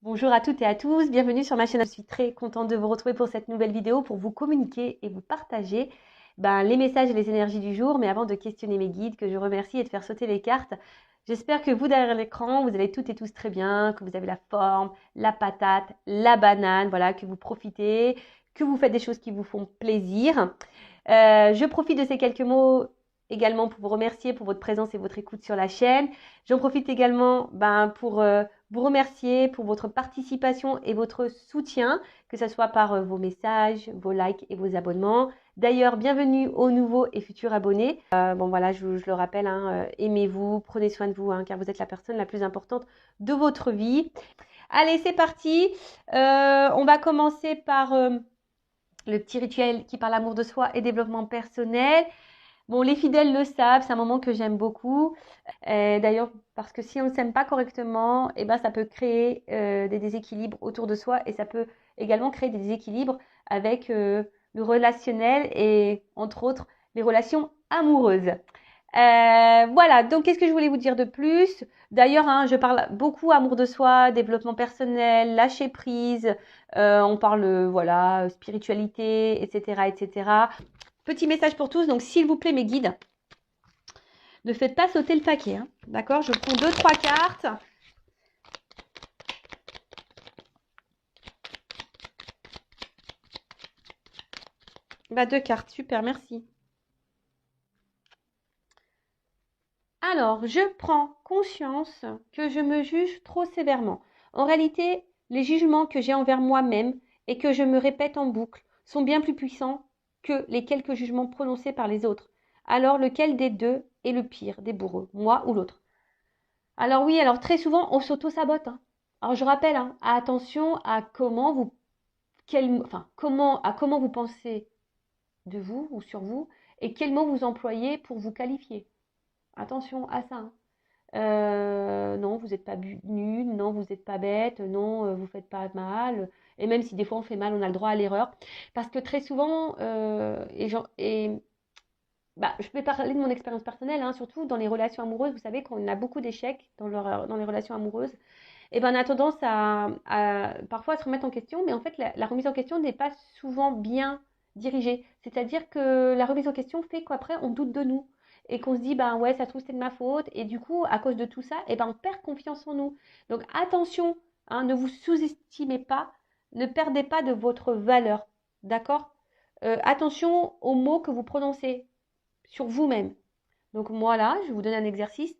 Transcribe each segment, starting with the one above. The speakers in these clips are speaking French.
Bonjour à toutes et à tous, bienvenue sur ma chaîne. Je suis très contente de vous retrouver pour cette nouvelle vidéo pour vous communiquer et vous partager les messages et les énergies du jour. Mais avant de questionner mes guides, que je remercie et de faire sauter les cartes, j'espère que vous derrière l'écran, vous allez toutes et tous très bien, que vous avez la forme, la patate, la banane, voilà, que vous profitez, que vous faites des choses qui vous font plaisir. Je profite de ces quelques mots également pour vous remercier pour votre présence et votre écoute sur la chaîne. J'en profite également pour vous remercier pour votre participation et votre soutien, que ce soit par vos messages, vos likes et vos abonnements. D'ailleurs, bienvenue aux nouveaux et futurs abonnés. Bon voilà, je le rappelle, hein, aimez-vous, prenez soin de vous, hein, car vous êtes la personne la plus importante de votre vie. Allez, c'est parti. On va commencer par le petit rituel qui parle amour de soi et développement personnel. Bon, les fidèles le savent, c'est un moment que j'aime beaucoup. D'ailleurs, parce que si on ne s'aime pas correctement, ça peut créer des déséquilibres autour de soi et ça peut également créer des déséquilibres avec le relationnel et entre autres les relations amoureuses. Voilà, donc qu'est-ce que je voulais vous dire de plus? D'ailleurs, hein, je parle beaucoup amour de soi, développement personnel, lâcher prise, on parle voilà, spiritualité, etc., etc. Petit message pour tous, donc s'il vous plaît mes guides, ne faites pas sauter le paquet, hein, d'accord? Je prends 2-3 cartes. Deux cartes, super, merci. Alors, je prends conscience que je me juge trop sévèrement. En réalité, les jugements que j'ai envers moi-même et que je me répète en boucle sont bien plus puissants que les quelques jugements prononcés par les autres. Alors, lequel des deux est le pire des bourreaux, moi ou l'autre? Alors oui, alors très souvent, on s'auto-sabote, hein. Alors je rappelle, hein, attention à comment vous pensez de vous ou sur vous et quels mots vous employez pour vous qualifier. Attention à ça, hein. Non, vous n'êtes pas nul, non, vous n'êtes pas bête, non, vous ne faites pas mal. Et même si des fois on fait mal, on a le droit à l'erreur. Parce que très souvent, je peux parler de mon expérience personnelle, hein, surtout dans les relations amoureuses. Vous savez qu'on a beaucoup d'échecs dans les relations amoureuses. Et ben, on a tendance à parfois à se remettre en question, mais en fait, la remise en question n'est pas souvent bien dirigée. C'est-à-dire que la remise en question fait qu'après, on doute de nous et qu'on se dit, ben ouais, ça se trouve, c'était de ma faute. Et du coup, à cause de tout ça, on perd confiance en nous. Donc, attention, hein, ne vous sous-estimez pas, ne perdez pas de votre valeur. D'accord? Attention aux mots que vous prononcez sur vous-même. Donc, moi, là, je vous donne un exercice.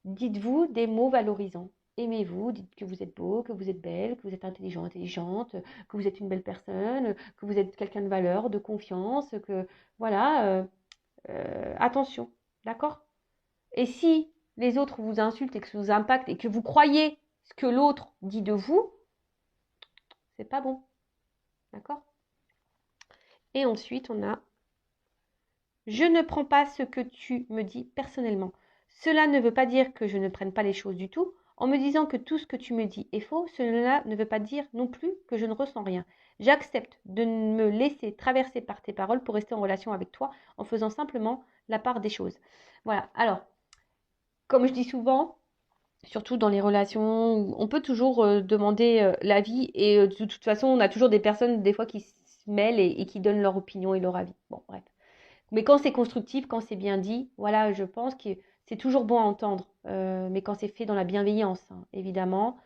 Dites-vous des mots valorisants. Aimez-vous, dites que vous êtes beau, que vous êtes belle, que vous êtes intelligent, intelligente, que vous êtes une belle personne, que vous êtes quelqu'un de valeur, de confiance, que voilà, attention, d'accord? Et si les autres vous insultent et que ça vous impacte et que vous croyez ce que l'autre dit de vous, c'est pas bon, d'accord? Et ensuite, on a je ne prends pas ce que tu me dis personnellement. Cela ne veut pas dire que je ne prenne pas les choses du tout. En me disant que tout ce que tu me dis est faux, cela ne veut pas dire non plus que je ne ressens rien. J'accepte de me laisser traverser par tes paroles pour rester en relation avec toi en faisant simplement la part des choses. Voilà. Alors, comme je dis souvent, surtout dans les relations, on peut toujours demander l'avis et de toute façon, on a toujours des personnes des fois qui se mêlent et qui donnent leur opinion et leur avis. Bon, bref. Mais quand c'est constructif, quand c'est bien dit, voilà, je pense que c'est toujours bon à entendre. Mais quand c'est fait dans la bienveillance, hein, évidemment.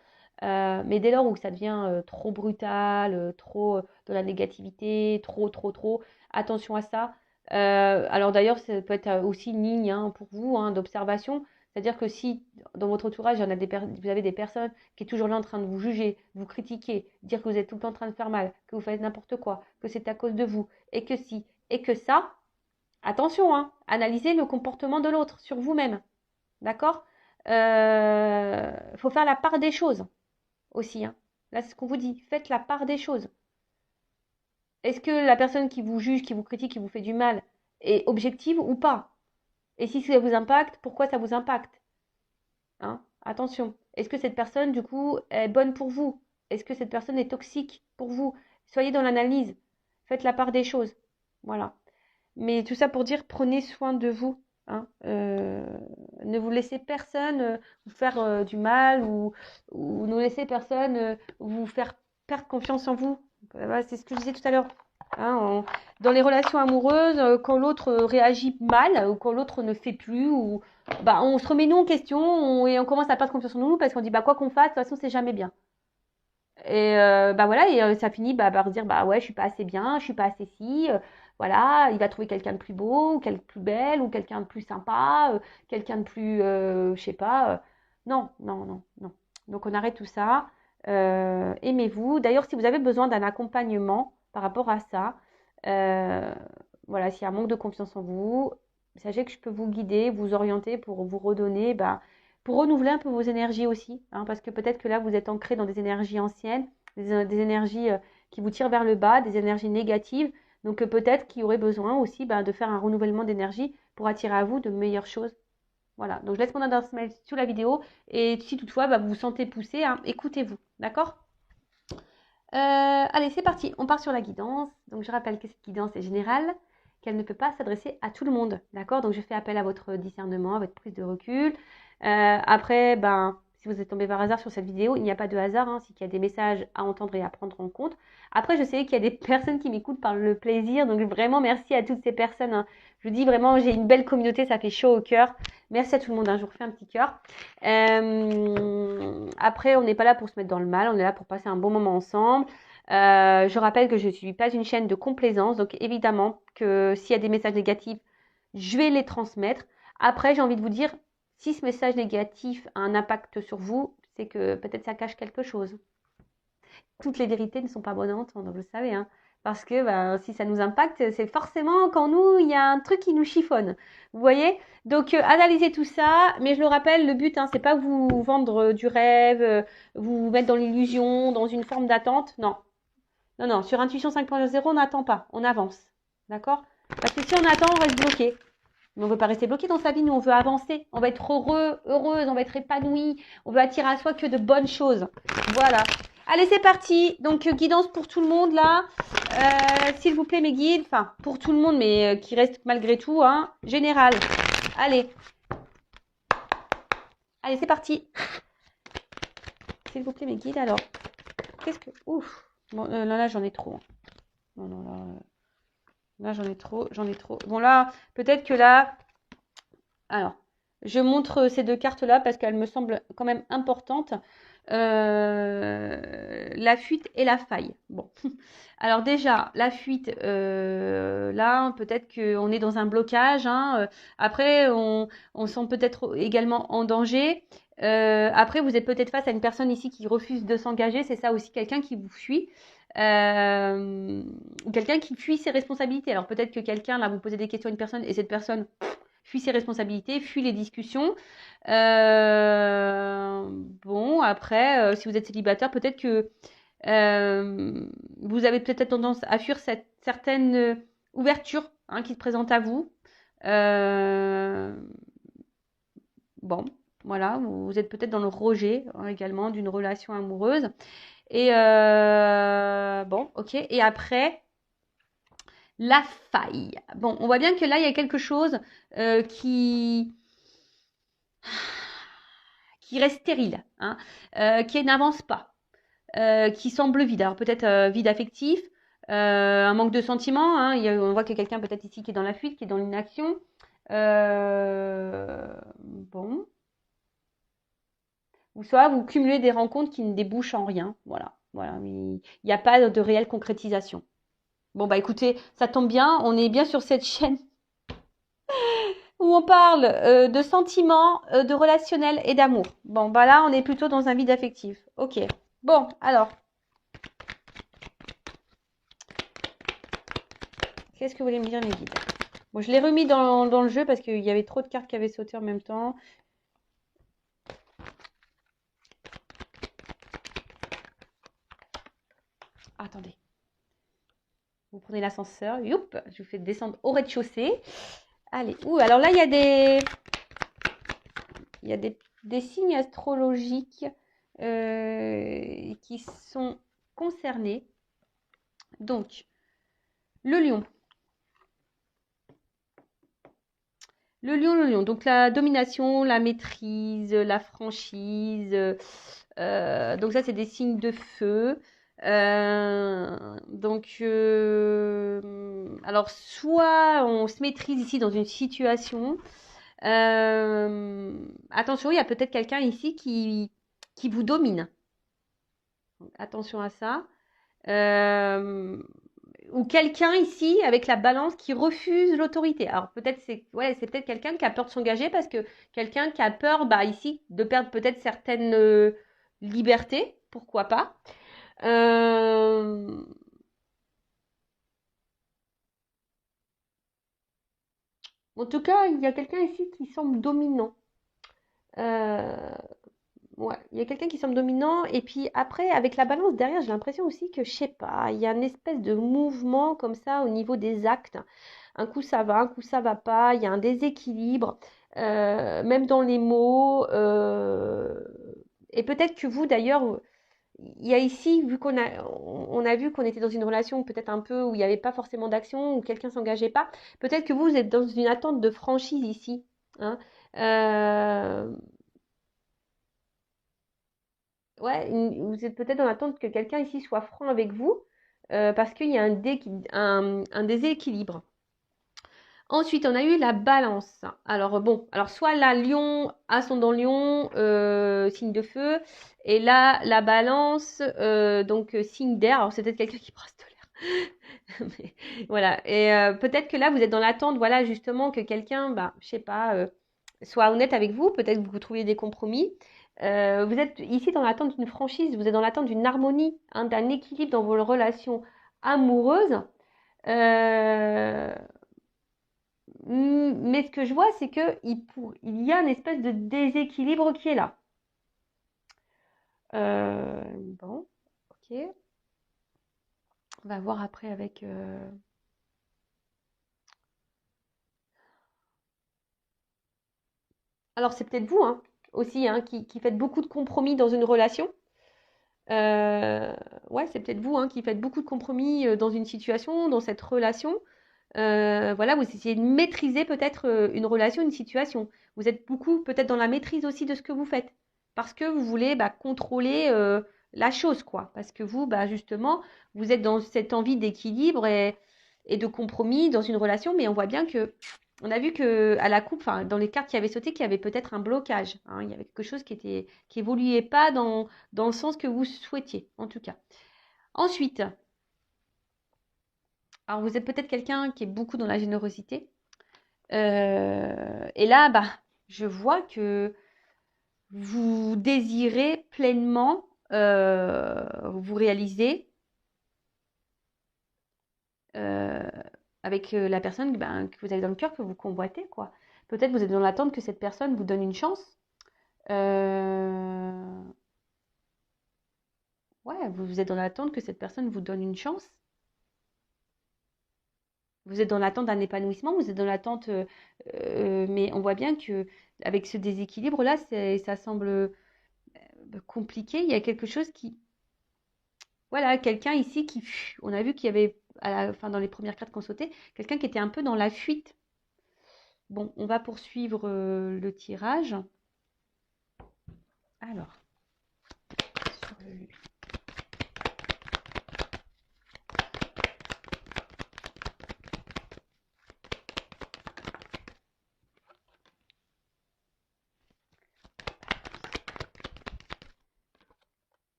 Mais dès lors où ça devient trop brutal, trop de la négativité, trop, attention à ça. Alors d'ailleurs, ça peut être aussi une ligne hein, pour vous hein, d'observation. C'est-à-dire que si dans votre entourage, vous avez des personnes qui sont toujours là en train de vous juger, de vous critiquer, dire que vous êtes tout le temps en train de faire mal, que vous faites n'importe quoi, que c'est à cause de vous, et que si, et que ça, attention, hein, analysez le comportement de l'autre sur vous-même. D'accord? Faut faire la part des choses aussi. Hein. Là, c'est ce qu'on vous dit. Faites la part des choses. Est-ce que la personne qui vous juge, qui vous critique, qui vous fait du mal est objective ou pas? Et si ça vous impacte, pourquoi ça vous impacte? Hein? Attention. Est-ce que cette personne, du coup, est bonne pour vous? Est-ce que cette personne est toxique pour vous? Soyez dans l'analyse. Faites la part des choses. Voilà. Mais tout ça pour dire, prenez soin de vous. hein. Ne vous laissez personne vous faire du mal ou ne laissez personne vous faire perdre confiance en vous. Voilà, c'est ce que je disais tout à l'heure. Hein, dans les relations amoureuses, quand l'autre réagit mal ou quand l'autre ne fait plus, ou bah, on se remet nous en question et on commence à perdre confiance en nous parce qu'on dit bah quoi qu'on fasse, de toute façon c'est jamais bien. Et bah voilà, et ça finit bah, par dire bah ouais, je suis pas assez bien, je suis pas assez si, voilà, il va trouver quelqu'un de plus beau, ou quelqu'un de plus belle, ou quelqu'un de plus sympa, quelqu'un de plus, je sais pas. Non, non, non, non. Donc on arrête tout ça. Aimez-vous. D'ailleurs, si vous avez besoin d'un accompagnement par rapport à ça, euh, voilà, s'il y a un manque de confiance en vous, sachez que je peux vous guider, vous orienter pour vous redonner, bah, pour renouveler un peu vos énergies aussi, hein, parce que peut-être que là, vous êtes ancré dans des énergies anciennes, des énergies qui vous tirent vers le bas, des énergies négatives. Donc peut-être qu'il y aurait besoin aussi bah, de faire un renouvellement d'énergie pour attirer à vous de meilleures choses. Voilà, donc je laisse mon adresse mail sous la vidéo. Et si toutefois bah, vous vous sentez poussé, hein, écoutez-vous, d'accord? Allez, c'est parti, on part sur la guidance. Donc je rappelle que cette guidance est générale, qu'elle ne peut pas s'adresser à tout le monde, d'accord? Donc je fais appel à votre discernement, à votre prise de recul. Après, ben, si vous êtes tombé par hasard sur cette vidéo, il n'y a pas de hasard, hein, c'est qu'il y a des messages à entendre et à prendre en compte. Après, je sais qu'il y a des personnes qui m'écoutent par le plaisir, donc vraiment merci à toutes ces personnes, hein. Je vous dis vraiment, j'ai une belle communauté, ça fait chaud au cœur. Merci à tout le monde, hein, je vous refais un petit cœur. Après, on n'est pas là pour se mettre dans le mal, on est là pour passer un bon moment ensemble. Je rappelle que je ne suis pas une chaîne de complaisance, donc évidemment que s'il y a des messages négatifs, je vais les transmettre. Après, j'ai envie de vous dire, si ce message négatif a un impact sur vous, c'est que peut-être ça cache quelque chose. Toutes les vérités ne sont pas bonnes à entendre, vous le savez, hein. Parce que ben, si ça nous impacte, c'est forcément quand nous, il y a un truc qui nous chiffonne. Vous voyez? Donc, analysez tout ça. Mais je le rappelle, le but, hein, c'est pas vous vendre du rêve, vous mettre dans l'illusion, dans une forme d'attente. Non. Non, non. Sur Intuition 5.0, on n'attend pas. On avance. D'accord? Parce que si on attend, on reste bloqué. Mais on ne veut pas rester bloqué dans sa vie. Nous, on veut avancer. On va être heureux, heureuse. On va être épanoui. On veut attirer à soi que de bonnes choses. Voilà. Allez, c'est parti. Donc, guidance pour tout le monde, là. S'il vous plaît, mes guides. Enfin, pour tout le monde, mais qui reste malgré tout, hein. Général. Allez. Allez, c'est parti. S'il vous plaît, mes guides, alors. Qu'est-ce que... Ouf. Bon, là, j'en ai trop. Non, non, là, j'en ai trop. Bon, là, peut-être que là... Alors, je montre ces deux cartes-là parce qu'elles me semblent quand même importantes. La fuite et la faille. Bon. Alors déjà, la fuite, là, peut-être qu'on est dans un blocage, hein. Après, on sent peut-être également en danger. Après, vous êtes peut-être face à une personne ici qui refuse de s'engager. C'est ça aussi, quelqu'un qui vous fuit. Ou quelqu'un qui fuit ses responsabilités. Alors peut-être que quelqu'un, là, vous posez des questions à une personne et cette personne fuit ses responsabilités, fuit les discussions. Bon, après, si vous êtes célibataire, peut-être que vous avez peut-être tendance à fuir cette certaine ouverture, hein, qui se présente à vous. Bon, voilà, vous êtes peut-être dans le rejet, hein, également d'une relation amoureuse. Et bon, ok. Et après, la faille. Bon, on voit bien que là, il y a quelque chose qui reste stérile, hein, qui n'avance pas, qui semble vide. Alors peut-être vide affectif, un manque de sentiments, hein. On voit qu'il y a quelqu'un peut-être ici qui est dans la fuite, qui est dans l'inaction. Bon. Ou soit vous cumulez des rencontres qui ne débouchent en rien. Voilà. Voilà. Il n'y a pas de réelle concrétisation. Bon, bah écoutez, ça tombe bien, on est bien sur cette chaîne où on parle de sentiments, de relationnel et d'amour. Bon, bah là, on est plutôt dans un vide affectif. Ok. Bon, alors, qu'est-ce que vous voulez me dire, mes guides? Bon, je l'ai remis dans le jeu parce qu'il y avait trop de cartes qui avaient sauté en même temps. Attendez. Vous prenez l'ascenseur. Youp, je vous fais descendre au rez-de-chaussée. Allez. Ouh, alors là, il y a des signes astrologiques qui sont concernés. Donc, le lion, Le lion. Donc la domination, la maîtrise, la franchise. Donc ça, c'est des signes de feu. Alors soit on se maîtrise ici dans une situation. Attention, il y a peut-être quelqu'un ici qui vous domine. Donc, attention à ça. Euh, ou quelqu'un ici avec la balance qui refuse l'autorité. Alors peut-être c'est peut-être quelqu'un qui a peur de s'engager parce que quelqu'un qui a peur ici de perdre peut-être certaines libertés, pourquoi pas. Euh, En tout cas, il y a quelqu'un ici qui semble dominant. Euh, Ouais, il y a quelqu'un qui semble dominant et puis après avec la balance derrière, j'ai l'impression aussi que je sais pas, il y a une espèce de mouvement comme ça au niveau des actes. Un coup ça va, un coup ça va pas, il y a un déséquilibre, même dans les mots. Et peut-être que vous d'ailleurs, il y a ici, vu on a vu qu'on était dans une relation peut-être un peu où il n'y avait pas forcément d'action, où quelqu'un s'engageait pas, peut-être que vous êtes dans une attente de franchise ici, hein. Euh, Ouais, vous êtes peut-être dans l'attente que quelqu'un ici soit franc avec vous, parce qu'il y a un déséquilibre. Ensuite, on a eu la balance. Alors bon, alors soit la lion, ascendant lion, signe de feu, et là, la balance, signe d'air. Alors c'est peut-être quelqu'un qui brasse de l'air. Mais voilà, et peut-être que là, vous êtes dans l'attente, voilà, justement, que quelqu'un, je sais pas, soit honnête avec vous, peut-être que vous trouviez des compromis. Vous êtes ici dans l'attente d'une franchise, vous êtes dans l'attente d'une harmonie, hein, d'un équilibre dans vos relations amoureuses. Euh, mais ce que je vois, c'est que il y a une espèce de déséquilibre qui est là. Bon, ok. On va voir après avec. Alors c'est peut-être vous, hein, aussi, hein, qui faites beaucoup de compromis dans une relation. Euh, ouais, c'est peut-être vous, hein, qui faites beaucoup de compromis dans une situation, dans cette relation. Voilà, vous essayez de maîtriser peut-être une relation, une situation. Vous êtes beaucoup peut-être dans la maîtrise aussi de ce que vous faites, parce que vous voulez contrôler la chose, quoi. Parce que vous, justement, vous êtes dans cette envie d'équilibre et de compromis dans une relation, mais on voit bien que, on a vu que à la coupe, enfin, dans les cartes qui avaient sauté, qu'il y avait peut-être un blocage, hein. Il y avait quelque chose qui évoluait pas dans le sens que vous souhaitiez, en tout cas. Ensuite, alors vous êtes peut-être quelqu'un qui est beaucoup dans la générosité. Et là, je vois que vous désirez pleinement vous réaliser euh, avec la personne que vous avez dans le cœur, que vous convoitez, quoi. Peut-être vous êtes dans l'attente que cette personne vous donne une chance. Euh, ouais, vous êtes dans l'attente que cette personne vous donne une chance. Vous êtes dans l'attente d'un épanouissement, vous êtes dans l'attente, mais on voit bien que avec ce déséquilibre-là, ça semble compliqué. Il y a quelque chose qui, voilà, quelqu'un ici on a vu qu'il y avait, enfin, dans les premières cartes qu'on sautait, quelqu'un qui était un peu dans la fuite. Bon, on va poursuivre le tirage. Alors, sur le-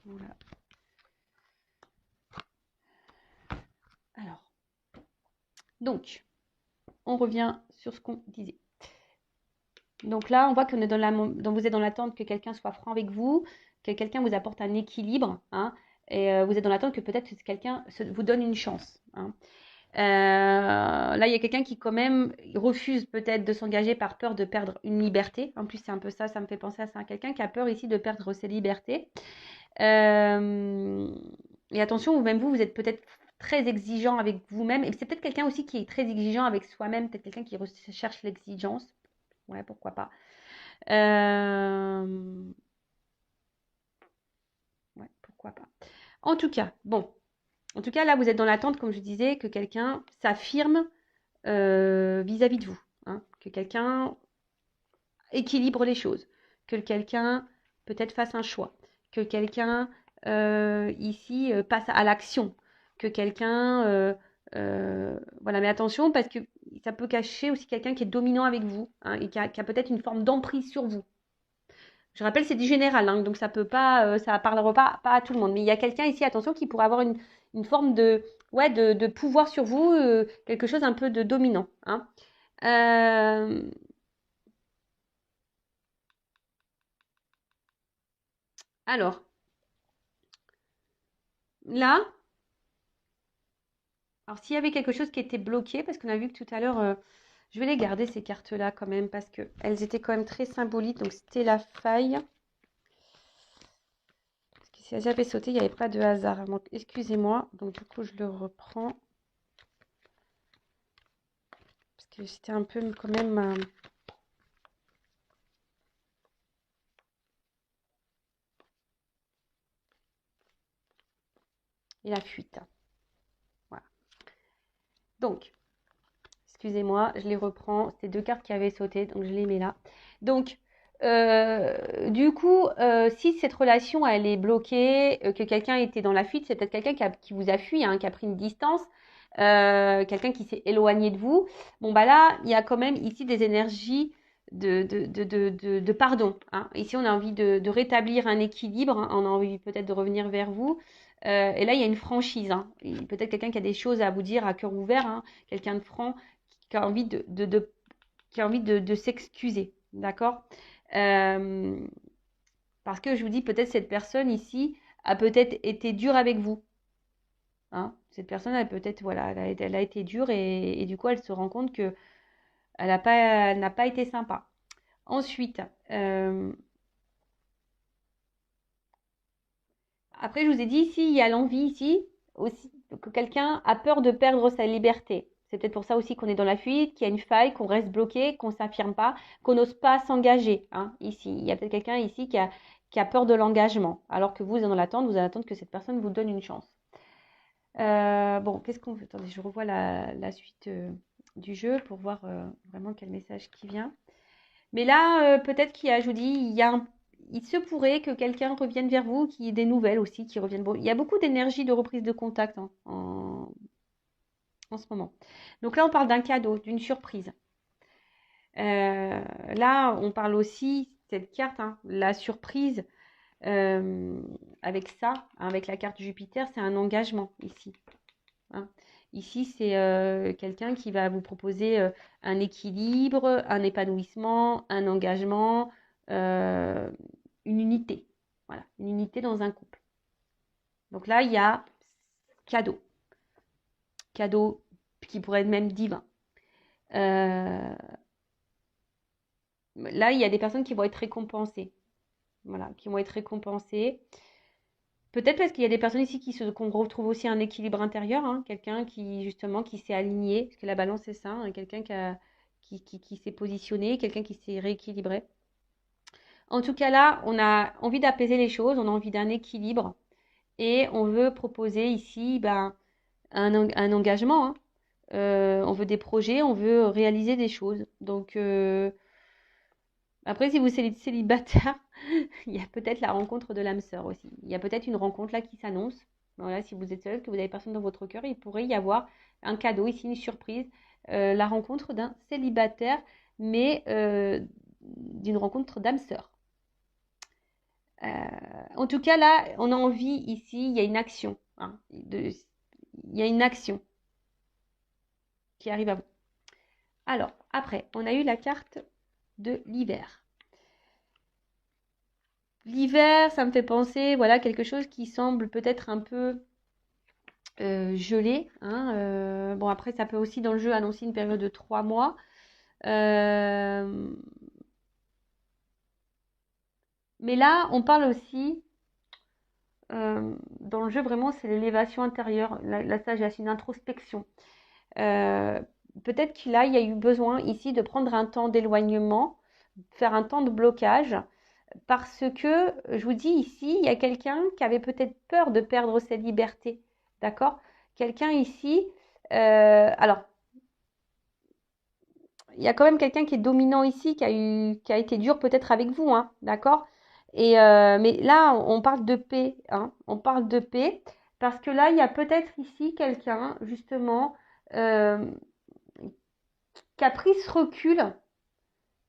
voilà. Alors, donc, on revient sur ce qu'on disait. Donc là, on voit que vous êtes dans l'attente que quelqu'un soit franc avec vous, que quelqu'un vous apporte un équilibre, hein, et vous êtes dans l'attente que peut-être que quelqu'un vous donne une chance, hein. Là, il y a quelqu'un qui quand même refuse peut-être de s'engager par peur de perdre une liberté. En plus, c'est un peu ça, ça me fait penser à ça. Quelqu'un qui a peur ici de perdre ses libertés. Euh, et attention, même vous êtes peut-être très exigeant avec vous-même. Et c'est peut-être quelqu'un aussi qui est très exigeant avec soi-même. Peut-être quelqu'un qui recherche l'exigence. Ouais, pourquoi pas. Ouais, pourquoi pas. En tout cas, bon. En tout cas, là, vous êtes dans l'attente, comme je disais, que quelqu'un s'affirme vis-à-vis de vous, hein, que quelqu'un équilibre les choses, que quelqu'un peut-être fasse un choix, que quelqu'un ici passe à l'action, que quelqu'un voilà, mais attention parce que ça peut cacher aussi quelqu'un qui est dominant avec vous, hein, et qui a peut-être une forme d'emprise sur vous. Je rappelle, c'est du général, hein, donc ça peut pas, ça parlera pas à tout le monde. Mais il y a quelqu'un ici, attention, qui pourrait avoir une forme de, ouais, de pouvoir sur vous, quelque chose un peu de dominant, hein. Euh, alors, là, alors s'il y avait quelque chose qui était bloqué, parce qu'on a vu que tout à l'heure, je vais les garder ces cartes-là quand même, parce qu'elles étaient quand même très symboliques. Donc c'était la faille. Parce que si j'avais sauté, il n'y avait pas de hasard. Donc excusez-moi. Donc du coup, je le reprends. Parce que c'était un peu quand même... Et la fuite. Voilà. Donc, excusez-moi, je les reprends. C'était deux cartes qui avaient sauté, donc je les mets là. Donc, du coup, si cette relation elle est bloquée, que quelqu'un était dans la fuite, c'est peut-être quelqu'un qui vous a fui, hein, qui a pris une distance, quelqu'un qui s'est éloigné de vous. Bon, bah là, il y a quand même ici des énergies de pardon, hein. Ici, on a envie de rétablir un équilibre, hein. On a envie peut-être de revenir vers vous. Et là, il y a une franchise, hein. Peut-être quelqu'un qui a des choses à vous dire à cœur ouvert, hein, quelqu'un de franc qui a envie qui a envie de s'excuser, d'accord. Euh, Parce que je vous dis, peut-être cette personne ici a peut-être été dure avec vous, hein. Cette personne, elle peut-être, voilà, elle a été dure et du coup, elle se rend compte que elle n'a pas été sympa. Ensuite, euh, après, je vous ai dit, ici, il y a l'envie, ici, aussi, que quelqu'un a peur de perdre sa liberté. C'est peut-être pour ça aussi qu'on est dans la fuite, qu'il y a une faille, qu'on reste bloqué, qu'on ne s'affirme pas, qu'on n'ose pas s'engager, hein, ici. Il y a peut-être quelqu'un ici qui a peur de l'engagement, alors que vous êtes dans l'attente, vous allez attendre que cette personne vous donne une chance. Bon, qu'est-ce qu'on veut? Attendez, je revois la suite du jeu pour voir vraiment quel message qui vient. Mais là, peut-être qu'il y a, je vous dis, il se pourrait que quelqu'un revienne vers vous, qu'il y ait des nouvelles aussi qui reviennent. Bon, il y a beaucoup d'énergie de reprise de contact, hein, en ce moment. Donc là, on parle d'un cadeau, d'une surprise. Là, on parle aussi, cette carte, hein, la surprise, euh, avec ça, hein, avec la carte Jupiter, c'est un engagement ici, hein. Ici, c'est quelqu'un qui va vous proposer un équilibre, un épanouissement, un engagement, euh, une unité. Voilà, une unité dans un couple. Donc là, il y a cadeau. Cadeau qui pourrait être même divin. Euh, Là, il y a des personnes qui vont être récompensées. Voilà, qui vont être récompensées. Peut-être parce qu'il y a des personnes ici qu'on retrouve aussi un équilibre intérieur, hein, quelqu'un qui justement qui s'est aligné, parce que la balance c'est ça, hein, quelqu'un qui s'est positionné, quelqu'un qui s'est rééquilibré. En tout cas là, on a envie d'apaiser les choses, on a envie d'un équilibre et on veut proposer ici ben, un engagement, hein. On veut des projets, on veut réaliser des choses. Donc après, si vous êtes célibataire, il y a peut-être la rencontre de l'âme sœur aussi. Il y a peut-être une rencontre là qui s'annonce. Voilà, si vous êtes seul, que vous n'avez personne dans votre cœur, il pourrait y avoir un cadeau ici, une surprise, la rencontre d'un célibataire, mais d'une rencontre d'âme sœur. Euh, En tout cas, là, on a envie ici, il y a une action, hein, il y a une action qui arrive à vous. Alors, après, on a eu la carte de l'hiver. L'hiver, ça me fait penser, voilà, quelque chose qui semble peut-être un peu gelé, hein. Bon, après, ça peut aussi dans le jeu annoncer une période de 3 mois. Euh, mais là, on parle aussi, dans le jeu, vraiment, c'est l'élévation intérieure, la sagesse, une introspection. Euh, Peut-être qu'il il y a eu besoin ici de prendre un temps d'éloignement, faire un temps de blocage, parce que, je vous dis ici, il y a quelqu'un qui avait peut-être peur de perdre sa liberté, d'accord? Quelqu'un ici, alors, il y a quand même quelqu'un qui est dominant ici, qui a été dur peut-être avec vous, hein, d'accord? Mais là, on parle de paix, hein, on parle de paix, parce que là, il y a peut-être ici quelqu'un, justement, euh, qui a pris ce recul,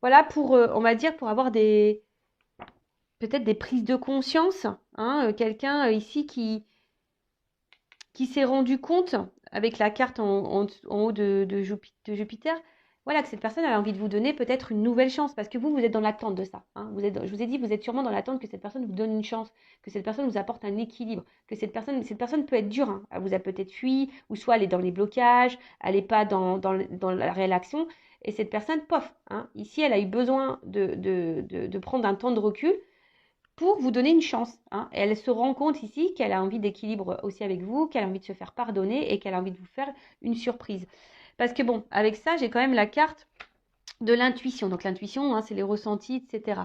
voilà, pour, on va dire, pour avoir peut-être des prises de conscience, hein, quelqu'un ici qui s'est rendu compte, avec la carte en haut de Jupiter, voilà, que cette personne a envie de vous donner peut-être une nouvelle chance, parce que vous êtes dans l'attente de ça. Hein. Je vous ai dit, vous êtes sûrement dans l'attente que cette personne vous donne une chance, que cette personne vous apporte un équilibre, que cette personne peut être dure, hein. Elle vous a peut-être fui, ou soit elle est dans les blocages, elle n'est pas dans la réelle action, et cette personne, pof, hein, ici, elle a eu besoin de prendre un temps de recul, pour vous donner une chance. Hein. Et elle se rend compte ici qu'elle a envie d'équilibre aussi avec vous, qu'elle a envie de se faire pardonner et qu'elle a envie de vous faire une surprise. Parce que bon, avec ça, j'ai quand même la carte de l'intuition. Donc l'intuition, hein, c'est les ressentis, etc.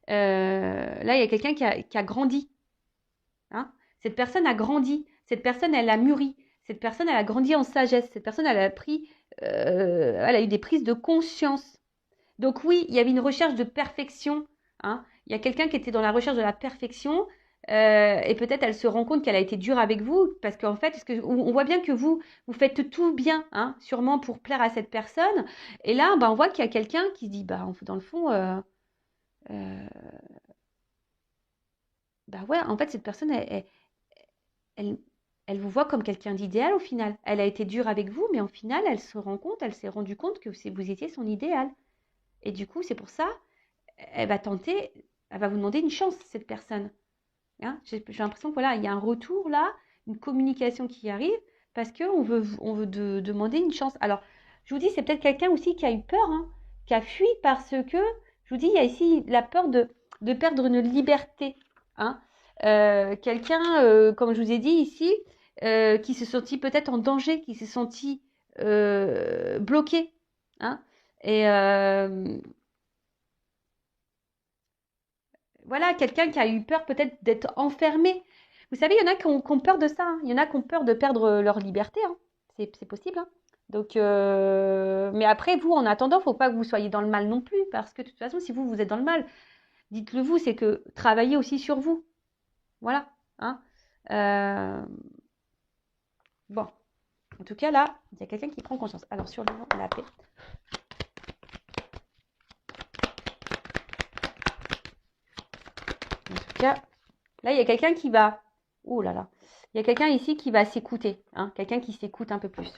Là, il y a quelqu'un qui a grandi. Hein. Cette personne a grandi. Cette personne, elle a mûri. Cette personne, elle a grandi en sagesse. Cette personne, elle a pris, elle a eu des prises de conscience. Donc oui, il y avait une recherche de perfection. Hein. Il y a quelqu'un qui était dans la recherche de la perfection et peut-être elle se rend compte qu'elle a été dure avec vous parce qu'en fait, on voit bien que vous faites tout bien, hein, sûrement pour plaire à cette personne. Et là, on voit qu'il y a quelqu'un qui se dit, dans le fond, euh, ouais, en fait, cette personne, elle, elle vous voit comme quelqu'un d'idéal au final. Elle a été dure avec vous, mais au final, elle s'est rendue compte que vous étiez son idéal. Et du coup, c'est pour ça elle va tenter, elle va vous demander une chance, cette personne. Hein. J'ai l'impression que voilà, il y a un retour là, une communication qui arrive, parce on veut demander une chance. Alors, je vous dis, c'est peut-être quelqu'un aussi qui a eu peur, hein, qui a fui parce que, je vous dis, il y a ici la peur de perdre une liberté. Hein. Quelqu'un, comme je vous ai dit ici, qui se sentit peut-être en danger, qui s'est senti bloqué. Hein. Et, voilà, quelqu'un qui a eu peur peut-être d'être enfermé. Vous savez, il y en a qui ont peur de ça. Hein. Il y en a qui ont peur de perdre leur liberté. Hein. C'est possible. Hein. Donc, mais après, vous, en attendant, il ne faut pas que vous soyez dans le mal non plus. Parce que de toute façon, si vous êtes dans le mal, dites-le vous, c'est que travaillez aussi sur vous. Voilà. Hein. Euh, bon. En tout cas, là, il y a quelqu'un qui prend conscience. Alors, sur la paix. En tout cas, là, il y a quelqu'un qui va... Oh là là. Il y a quelqu'un ici qui va s'écouter. Hein, quelqu'un qui s'écoute un peu plus.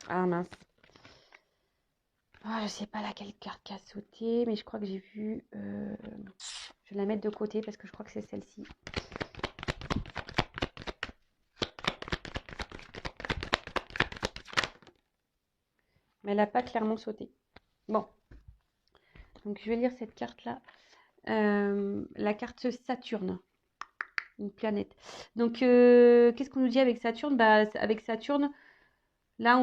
Ah mince. Ah, je sais pas laquelle carte qui a sauté, mais je crois que j'ai vu... je vais la mettre de côté parce que je crois que c'est celle-ci. Mais elle n'a pas clairement sauté. Bon. Donc je vais lire cette carte-là. La carte Saturne. Une planète. Donc qu'est-ce qu'on nous dit avec Saturne? Avec Saturne, là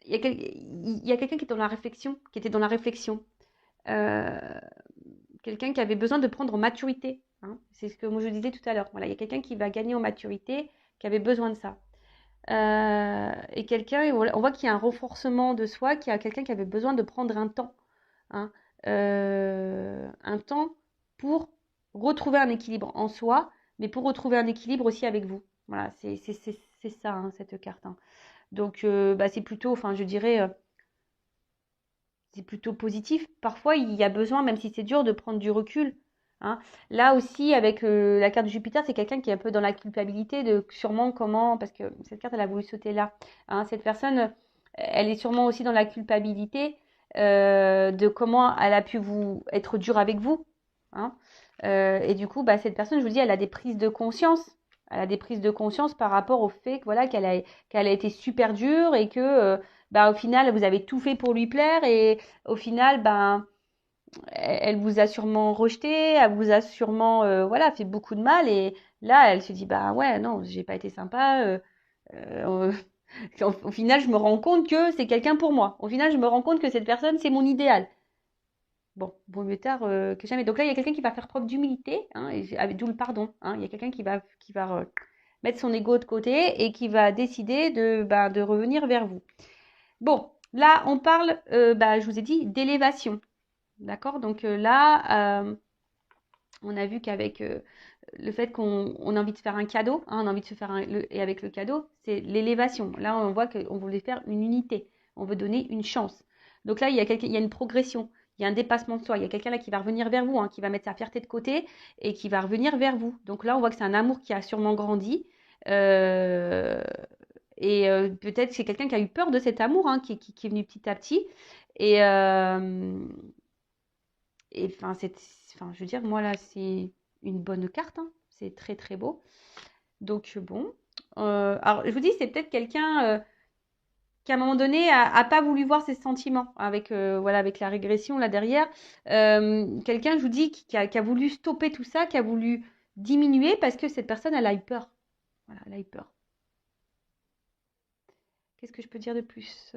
il y a quelqu'un qui est dans la réflexion, qui était dans la réflexion. Quelqu'un qui avait besoin de prendre en maturité. Hein. C'est ce que moi je disais tout à l'heure. Voilà, il y a quelqu'un qui va gagner en maturité, qui avait besoin de ça. Et quelqu'un, on voit qu'il y a un renforcement de soi, qu'il y a quelqu'un qui avait besoin de prendre un temps. Hein. Un temps pour retrouver un équilibre en soi, mais pour retrouver un équilibre aussi avec vous. Voilà, c'est ça, hein, cette carte. Hein. Donc, c'est plutôt, enfin, je dirais, c'est plutôt positif. Parfois, il y a besoin, même si c'est dur, de prendre du recul. Hein. Là aussi, avec la carte de Jupiter, c'est quelqu'un qui est un peu dans la culpabilité de sûrement comment, parce que cette carte, elle a voulu sauter là. Hein. Cette personne, elle est sûrement aussi dans la culpabilité de comment elle a pu être dure avec vous. Hein. Et du coup, cette personne, je vous dis, elle a des prises de conscience. Elle a des prises de conscience par rapport au fait que, voilà, qu'elle a été super dure et que au final, vous avez tout fait pour lui plaire et au final, elle vous a sûrement rejeté, elle vous a sûrement voilà, fait beaucoup de mal et là, elle se dit bah ouais, non, j'ai pas été sympa. Euh, au final, je me rends compte que c'est quelqu'un pour moi. Au final, je me rends compte que cette personne, c'est mon idéal. Bon, vaut mieux tard que jamais. Donc là, il y a quelqu'un qui va faire preuve d'humilité, hein, d'où le pardon. Hein. Il y a quelqu'un qui va mettre son ego de côté et qui va décider de revenir vers vous. Bon, là, on parle, je vous ai dit, d'élévation. D'accord? Donc là, on a vu qu'avec le fait qu'on a envie de faire un cadeau, hein, on a envie de se faire et avec le cadeau, c'est l'élévation. Là, on voit qu'on voulait faire une unité. On veut donner une chance. Donc là, il y a une progression. Il y a un dépassement de soi. Il y a quelqu'un là qui va revenir vers vous, hein, qui va mettre sa fierté de côté et qui va revenir vers vous. Donc là, on voit que c'est un amour qui a sûrement grandi. Euh, peut-être c'est quelqu'un qui a eu peur de cet amour, hein, qui est venu petit à petit. Et, enfin, je veux dire, moi là, c'est une bonne carte. Hein. C'est très très beau. Donc bon. Alors, je vous dis, c'est peut-être quelqu'un qui, à un moment donné, a pas voulu voir ses sentiments avec, voilà, avec la régression là derrière. Quelqu'un, je vous dis, qui a voulu stopper tout ça, qui a voulu diminuer parce que cette personne, elle a eu peur. Voilà, elle a eu peur. Qu'est-ce que je peux dire de plus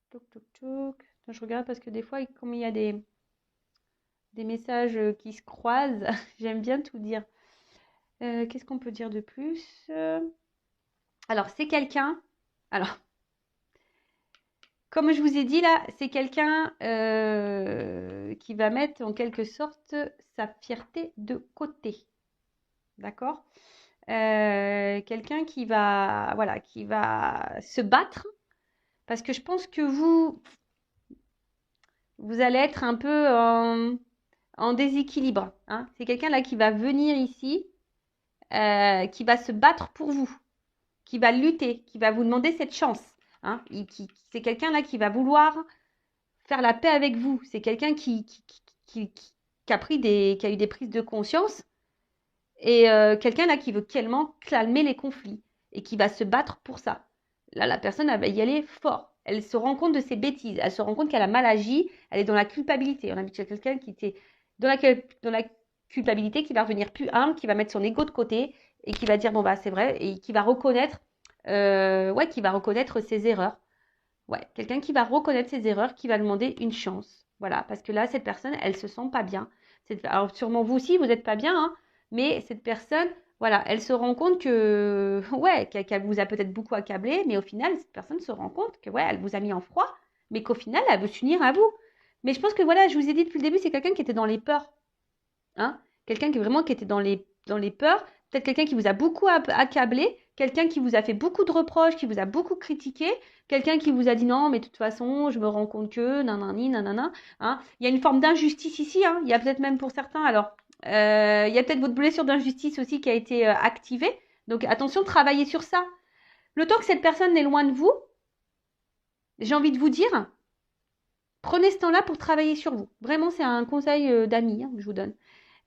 Toc, toc, toc. Je regarde parce que des fois, comme il y a des messages qui se croisent, j'aime bien tout dire. Qu'est-ce qu'on peut dire de plus Alors, c'est quelqu'un. Alors, comme je vous ai dit là, c'est quelqu'un qui va mettre en quelque sorte sa fierté de côté. D'accord Quelqu'un voilà, qui va se battre parce que je pense que vous allez être un peu en déséquilibre. Hein. C'est quelqu'un là qui va venir ici, qui va se battre pour vous, qui va lutter, qui va vous demander cette chance. Hein. C'est quelqu'un là qui va vouloir faire la paix avec vous. C'est quelqu'un qui a eu des prises de conscience et quelqu'un là qui veut tellement calmer les conflits et qui va se battre pour ça. Là, la personne, elle va y aller fort. Elle se rend compte de ses bêtises. Elle se rend compte qu'elle a mal agi. Elle est dans la culpabilité. On a vu quelqu'un qui était dans la culpabilité, qui va revenir plus humble, qui va mettre son ego de côté et qui va dire bon bah c'est vrai et qui va reconnaître, qui va reconnaître ses erreurs. Ouais, quelqu'un qui va reconnaître ses erreurs, qui va demander une chance. Voilà, parce que là, cette personne, elle se sent pas bien. Alors, sûrement vous aussi, vous n'êtes pas bien, hein, mais cette personne, voilà, elle se rend compte que, ouais, qu'elle vous a peut-être beaucoup accablé, mais au final, cette personne se rend compte que, ouais, elle vous a mis en froid, mais qu'au final, elle veut s'unir à vous. Mais je pense que, voilà, je vous ai dit depuis le début, c'est quelqu'un qui était dans les peurs. Hein. Quelqu'un qui était dans les peurs, peut-être quelqu'un qui vous a beaucoup accablé, quelqu'un qui vous a fait beaucoup de reproches, qui vous a beaucoup critiqué, quelqu'un qui vous a dit non, mais de toute façon, je me rends compte que, nanani, nanana. Hein. Il y a une forme d'injustice ici, hein. Il y a peut-être même pour certains, alors, il y a peut-être votre blessure d'injustice aussi qui a été activée. Donc attention, travaillez sur ça. Le temps que cette personne est loin de vous, j'ai envie de vous dire, prenez ce temps-là pour travailler sur vous. Vraiment, c'est un conseil d'amis hein, que je vous donne.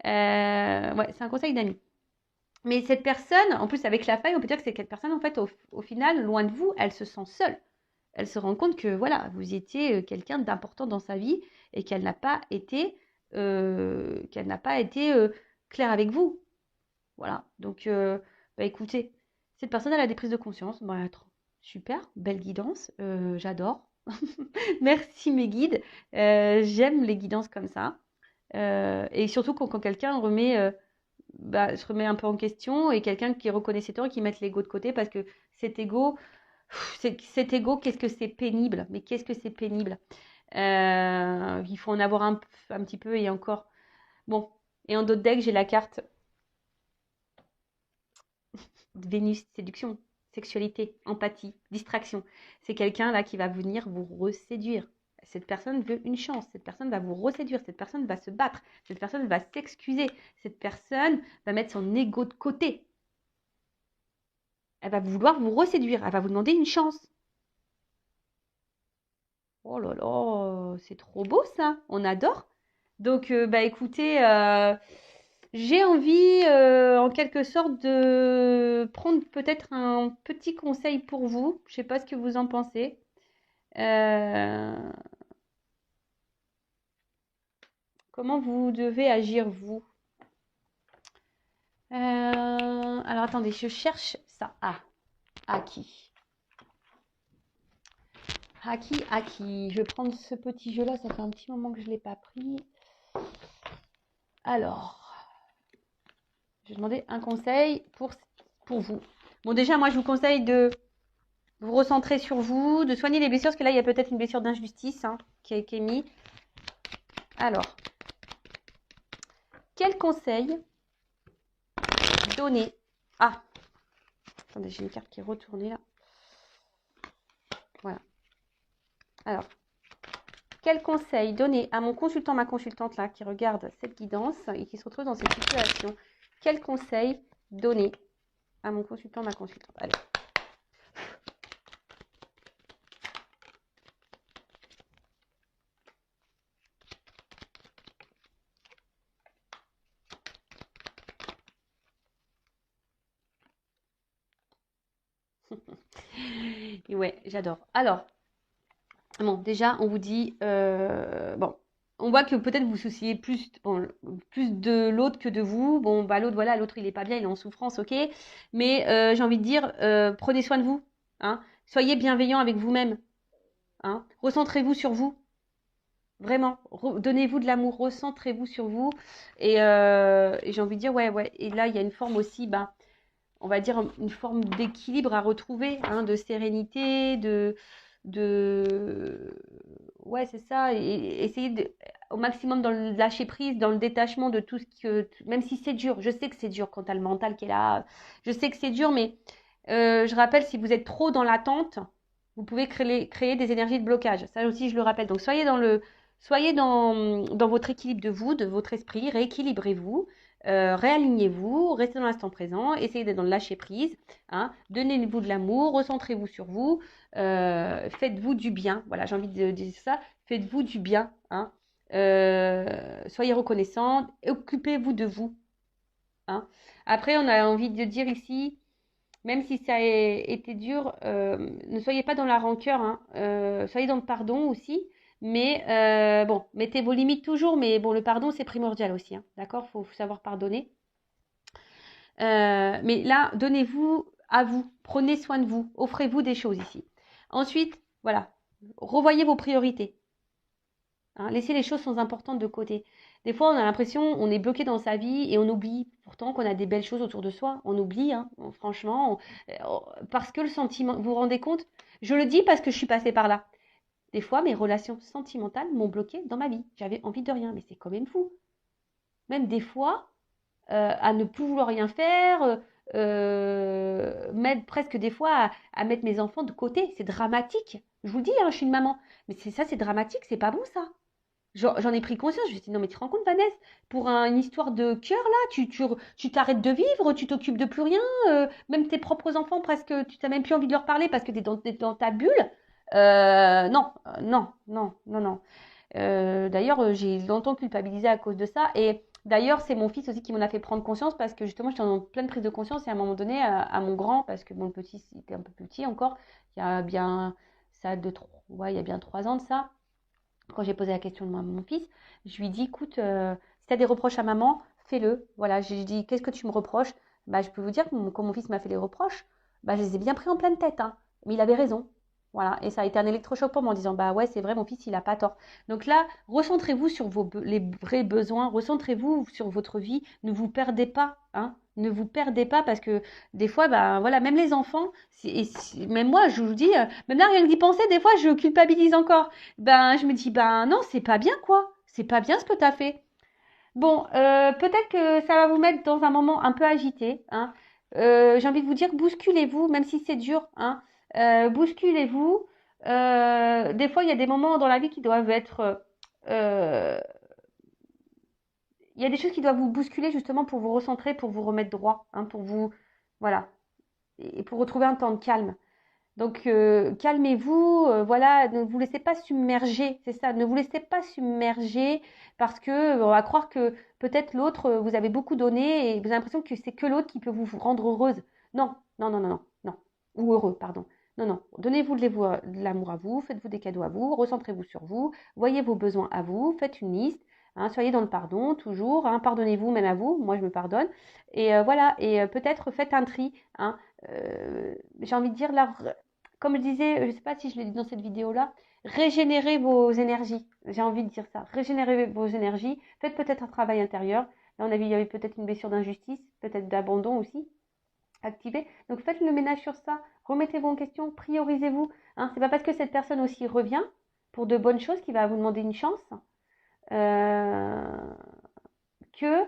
Ouais, c'est un conseil d'amis. Mais cette personne, en plus avec la faille, on peut dire que c'est cette personne, en fait, au final, loin de vous, elle se sent seule. Elle se rend compte que, voilà, vous étiez quelqu'un d'important dans sa vie et qu'elle n'a pas été, claire avec vous. Voilà. Donc, écoutez, cette personne, elle a des prises de conscience. Bah, super, belle guidance, j'adore. Merci mes guides. J'aime les guidances comme ça. Et surtout quand quelqu'un se remet un peu en question et quelqu'un qui reconnaît ses torts et qui met l'ego de côté parce que cet ego, qu'est-ce que c'est pénible. Mais qu'est-ce que c'est pénible. Il faut en avoir un petit peu et encore. Bon, et en d'autres decks, j'ai la carte Vénus, séduction, sexualité, empathie, distraction. C'est quelqu'un là qui va venir vous reséduire. Cette personne veut une chance, cette personne va vous reséduire, cette personne va se battre, cette personne va s'excuser, cette personne va mettre son ego de côté. Elle va vouloir vous reséduire, elle va vous demander une chance. Oh là là, c'est trop beau ça, on adore. Donc, écoutez, j'ai envie, en quelque sorte, de prendre peut-être un petit conseil pour vous. Je ne sais pas ce que vous en pensez. Euh, comment vous devez agir, vous? Alors, attendez, je cherche ça. Ah, Aki. Aki. Je vais prendre ce petit jeu-là. Ça fait un petit moment que je ne l'ai pas pris. Alors, je vais demander un conseil pour vous. Bon, déjà, moi, je vous conseille de vous recentrer sur vous, de soigner les blessures, parce que là, il y a peut-être une blessure d'injustice qui est mise. Alors, quel conseil donner? Ah, attendez, j'ai une carte qui est retournée là. Voilà. Alors, quel conseil donner à mon consultant, ma consultante là, qui regarde cette guidance et qui se retrouve dans cette situation? Quel conseil donner à mon consultant, ma consultante? Allez. Et ouais, j'adore. Alors, bon, déjà, on vous dit, bon, on voit que peut-être vous souciez plus, bon, plus de l'autre que de vous. Bon, bah l'autre, voilà, l'autre il est pas bien, il est en souffrance, ok. Mais j'ai envie de dire, prenez soin de vous, hein. Soyez bienveillant avec vous-même, hein. Recentrez-vous sur vous, vraiment. Donnez-vous de l'amour, recentrez-vous sur vous. Et j'ai envie de dire, ouais. Et là, il y a une forme aussi, bah, on va dire une forme d'équilibre à retrouver, hein, de sérénité, de... Ouais, c'est ça. Et essayer au maximum dans le lâcher prise, dans le détachement de tout ce que... Même si c'est dur, je sais que c'est dur quand t'as le mental qui est là. Je sais que c'est dur, mais je rappelle, si vous êtes trop dans l'attente, vous pouvez créer des énergies de blocage. Ça aussi, je le rappelle. Donc, soyez dans votre équilibre de vous, de votre esprit, rééquilibrez-vous. Réalignez-vous, restez dans l'instant présent, essayez d'être dans le lâcher prise, hein, donnez-vous de l'amour, recentrez-vous sur vous, faites-vous du bien. Voilà, j'ai envie de dire ça, faites-vous du bien, hein. Soyez reconnaissante, occupez-vous de vous, hein. Après, on a envie de dire ici, même si ça a été dur, ne soyez pas dans la rancœur, hein, soyez dans le pardon aussi. Mais bon, mettez vos limites toujours, mais bon, le pardon, c'est primordial aussi, hein, d'accord? Faut savoir pardonner. Mais là, donnez-vous à vous, prenez soin de vous, offrez-vous des choses ici. Ensuite, voilà, revoyez vos priorités, hein, laissez les choses sont importantes de côté. Des fois, on a l'impression on est bloqué dans sa vie et on oublie pourtant qu'on a des belles choses autour de soi. On oublie, hein, franchement, parce que le sentiment, vous vous rendez compte? Je le dis parce que je suis passée par là. Des fois, mes relations sentimentales m'ont bloqué dans ma vie. J'avais envie de rien, mais c'est quand même fou. Même des fois, à ne plus vouloir rien faire, même presque des fois à mettre mes enfants de côté. C'est dramatique. Je vous le dis, hein, je suis une maman. Mais c'est ça, c'est dramatique, c'est pas bon ça. J'en ai pris conscience, je me suis dit, non mais tu te rends compte Vanessa, pour une histoire de cœur là, tu t'arrêtes de vivre, tu t'occupes de plus rien, même tes propres enfants presque, tu n'as même plus envie de leur parler parce que tu es dans ta bulle. Non. D'ailleurs, j'ai longtemps culpabilisé à cause de ça. Et d'ailleurs, c'est mon fils aussi qui m'en a fait prendre conscience parce que justement, j'étais en pleine prise de conscience et à un moment donné, à mon grand, parce que bon, le petit, était un peu plus petit encore, il y a bien, ouais, il y a bien 3 ans de ça, quand j'ai posé la question de moi à mon fils, je lui ai dit, écoute, si tu as des reproches à maman, fais-le. Voilà, j'ai dit, qu'est-ce que tu me reproches? Bah, je peux vous dire que quand mon fils m'a fait les reproches, bah, je les ai bien pris en pleine tête, hein. Mais il avait raison. Voilà, et ça a été un électrochoc pour moi en disant, bah ouais, c'est vrai, mon fils, il n'a pas tort. Donc là, recentrez-vous sur les vrais besoins, recentrez-vous sur votre vie, ne vous perdez pas, hein. Ne vous perdez pas parce que des fois, bah voilà, même les enfants, même moi, je vous dis, même là, rien que d'y penser, des fois, je culpabilise encore. Ben, je me dis, ben non, c'est pas bien, quoi. C'est pas bien ce que tu as fait. Bon, peut-être que ça va vous mettre dans un moment un peu agité, hein. J'ai envie de vous dire, bousculez-vous, même si c'est dur, hein. Bousculez-vous. Des fois, il y a des moments dans la vie qui doivent être... euh, il y a des choses qui doivent vous bousculer justement pour vous recentrer, pour vous remettre droit, hein, pour vous... Voilà. Et pour retrouver un temps de calme. Donc, calmez-vous, voilà, ne vous laissez pas submerger, c'est ça, ne vous laissez pas submerger parce que on va croire que peut-être l'autre, vous avez beaucoup donné et vous avez l'impression que c'est que l'autre qui peut vous rendre heureuse. Non, non, ou heureux, pardon. Non, non, donnez-vous de l'amour à vous, faites-vous des cadeaux à vous, recentrez-vous sur vous, voyez vos besoins à vous, faites une liste, hein, soyez dans le pardon toujours, hein, pardonnez-vous même à vous, moi je me pardonne. Et voilà, et peut-être faites un tri. Hein, j'ai envie de dire, là, comme je disais, je ne sais pas si je l'ai dit dans cette vidéo-là, régénérez vos énergies. J'ai envie de dire ça, régénérez vos énergies, faites peut-être un travail intérieur. Là, on a vu, il y avait peut-être une blessure d'injustice, peut-être d'abandon aussi activé. Donc faites le ménage sur ça, remettez-vous en question, priorisez-vous. Hein. C'est pas parce que cette personne aussi revient pour de bonnes choses qu'il va vous demander une chance euh, que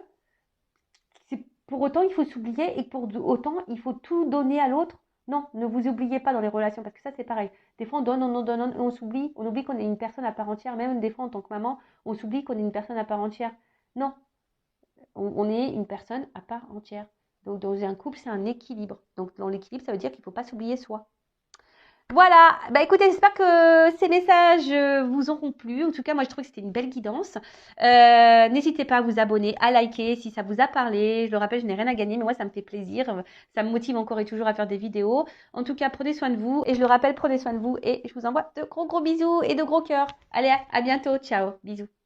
pour autant il faut s'oublier et pour autant il faut tout donner à l'autre. Non, ne vous oubliez pas dans les relations parce que ça c'est pareil. Des fois on donne, on s'oublie, on oublie qu'on est une personne à part entière. Même des fois en tant que maman, on s'oublie qu'on est une personne à part entière. Non, on est une personne à part entière. Donc dans un couple, c'est un équilibre. Donc dans l'équilibre, ça veut dire qu'il ne faut pas s'oublier soi. Voilà, bah écoutez, j'espère que ces messages vous auront plu. En tout cas, moi je trouve que c'était une belle guidance. N'hésitez pas à vous abonner, à liker si ça vous a parlé. Je le rappelle, je n'ai rien à gagner, mais moi ça me fait plaisir. Ça me motive encore et toujours à faire des vidéos. En tout cas, prenez soin de vous. Et je le rappelle, prenez soin de vous. Et je vous envoie de gros bisous et de gros cœurs. Allez, à bientôt. Ciao, bisous.